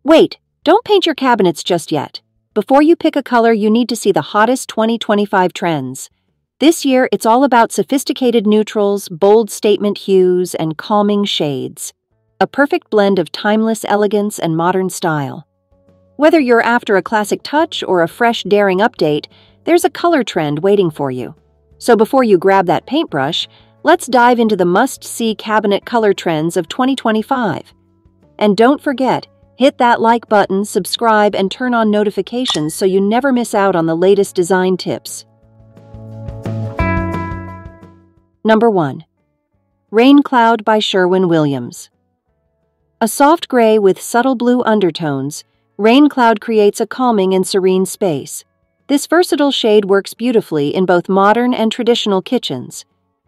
Wait, don't paint your cabinets just yet. Before you pick a color, you need to see the hottest 2025 trends. This year, it's all about sophisticated neutrals, bold statement hues, and calming shades. A perfect blend of timeless elegance and modern style. Whether you're after a classic touch or a fresh, daring update, there's a color trend waiting for you. So before you grab that paintbrush, let's dive into the must-see cabinet color trends of 2025. And don't forget, hit that like button, subscribe, and turn on notifications so you never miss out on the latest design tips. Number 1. Rain Cloud by Sherwin-Williams. A soft gray with subtle blue undertones, Rain Cloud creates a calming and serene space. This versatile shade works beautifully in both modern and traditional kitchens.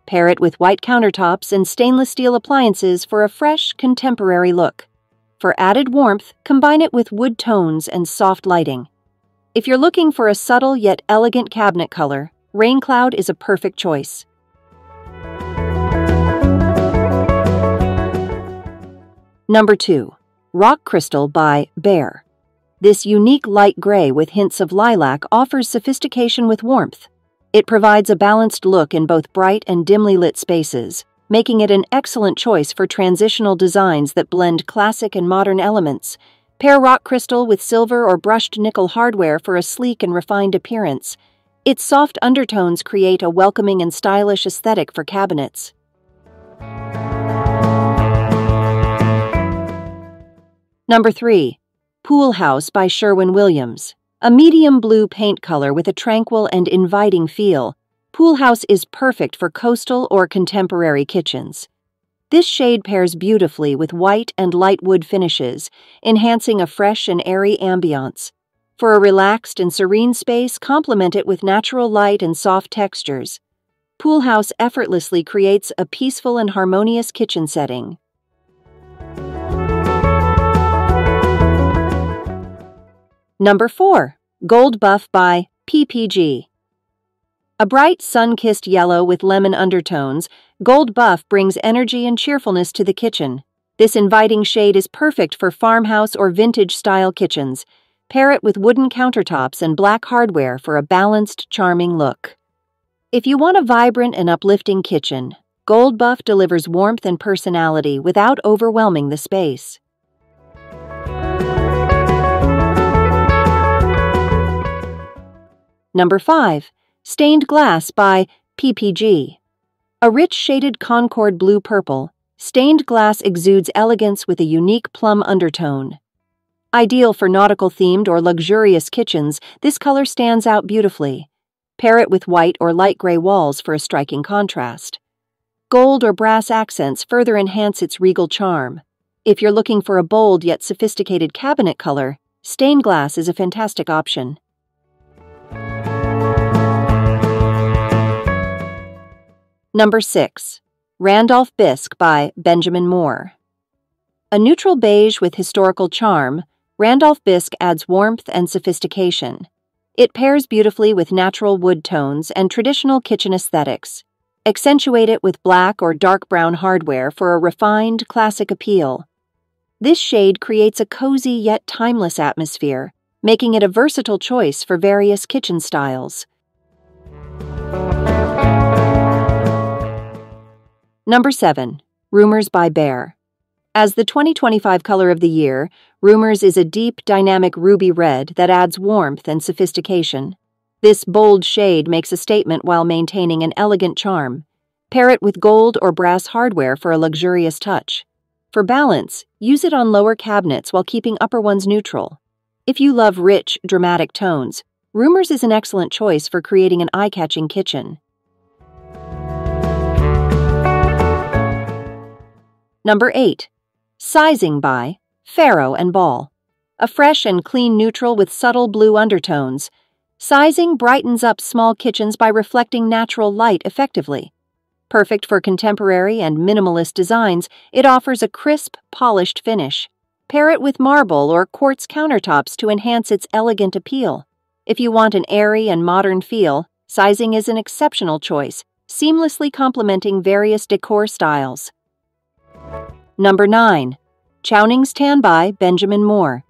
Pair it with white countertops and stainless steel appliances for a fresh, contemporary look. For added warmth, combine it with wood tones and soft lighting. If you're looking for a subtle yet elegant cabinet color, Rain Cloud is a perfect choice. Number 2. Rock Crystal by Behr. This unique light gray with hints of lilac offers sophistication with warmth. It provides a balanced look in both bright and dimly lit spaces, making it an excellent choice for transitional designs that blend classic and modern elements. Pair rock crystal with silver or brushed nickel hardware for a sleek and refined appearance. Its soft undertones create a welcoming and stylish aesthetic for cabinets. Number 3. Pool House by Sherwin-Williams. A medium blue paint color with a tranquil and inviting feel, Pool House is perfect for coastal or contemporary kitchens. This shade pairs beautifully with white and light wood finishes, enhancing a fresh and airy ambiance. For a relaxed and serene space, complement it with natural light and soft textures. Pool House effortlessly creates a peaceful and harmonious kitchen setting. Number 4. Gold Buff by PPG. A bright, sun-kissed yellow with lemon undertones, Gold Buff brings energy and cheerfulness to the kitchen. This inviting shade is perfect for farmhouse or vintage-style kitchens. Pair it with wooden countertops and black hardware for a balanced, charming look. If you want a vibrant and uplifting kitchen, Gold Buff delivers warmth and personality without overwhelming the space. Number 5. Stained Glass by PPG. A rich shaded Concord blue-purple, stained glass exudes elegance with a unique plum undertone. Ideal for nautical-themed or luxurious kitchens, this color stands out beautifully. Pair it with white or light gray walls for a striking contrast. Gold or brass accents further enhance its regal charm. If you're looking for a bold yet sophisticated cabinet color, stained glass is a fantastic option. Number 6. Randolph Bisque by Benjamin Moore. A neutral beige with historical charm, Randolph Bisque adds warmth and sophistication. It pairs beautifully with natural wood tones and traditional kitchen aesthetics. Accentuate it with black or dark brown hardware for a refined, classic appeal. This shade creates a cozy yet timeless atmosphere, making it a versatile choice for various kitchen styles. Number 7. Rumors by Behr. As the 2025 color of the year, Rumors is a deep, dynamic ruby red that adds warmth and sophistication. This bold shade makes a statement while maintaining an elegant charm. Pair it with gold or brass hardware for a luxurious touch. For balance, use it on lower cabinets while keeping upper ones neutral. If you love rich, dramatic tones, Rumors is an excellent choice for creating an eye-catching kitchen. Number 8. Sizing by Farrow & Ball. A fresh and clean neutral with subtle blue undertones. Sizing brightens up small kitchens by reflecting natural light effectively. Perfect for contemporary and minimalist designs, it offers a crisp, polished finish. Pair it with marble or quartz countertops to enhance its elegant appeal. If you want an airy and modern feel, Sizing is an exceptional choice, seamlessly complementing various decor styles. Number 9. Chowning's Tan by Benjamin Moore.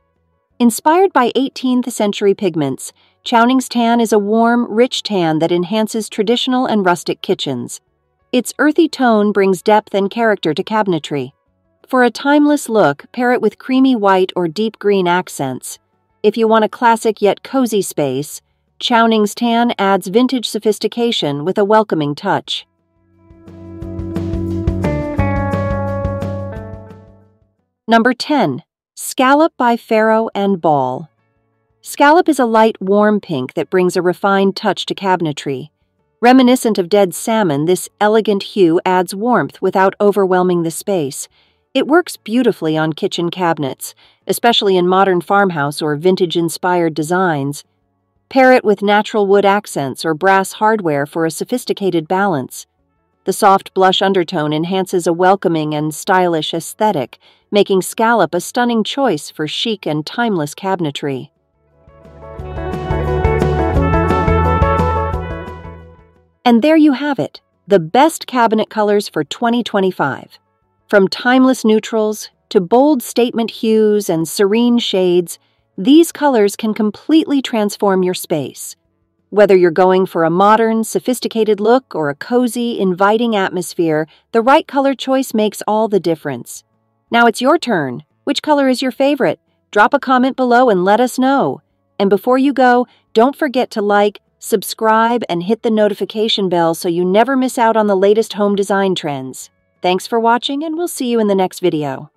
Inspired by 18th century pigments, Chowning's tan is a warm, rich tan that enhances traditional and rustic kitchens. Its earthy tone brings depth and character to cabinetry. For a timeless look, pair it with creamy white or deep green accents. If you want a classic yet cozy space, Chowning's tan adds vintage sophistication with a welcoming touch. Number 10. Scallop by Farrow and Ball. Scallop is a light, warm pink that brings a refined touch to cabinetry. Reminiscent of dead salmon, this elegant hue adds warmth without overwhelming the space. It works beautifully on kitchen cabinets, especially in modern farmhouse or vintage-inspired designs. Pair it with natural wood accents or brass hardware for a sophisticated balance. The soft blush undertone enhances a welcoming and stylish aesthetic, making scallop a stunning choice for chic and timeless cabinetry. And there you have it, the best cabinet colors for 2025. From timeless neutrals to bold statement hues and serene shades, these colors can completely transform your space. Whether you're going for a modern, sophisticated look or a cozy, inviting atmosphere, the right color choice makes all the difference. Now it's your turn. Which color is your favorite? Drop a comment below and let us know. And before you go, don't forget to like, subscribe, and hit the notification bell so you never miss out on the latest home design trends. Thanks for watching, and we'll see you in the next video.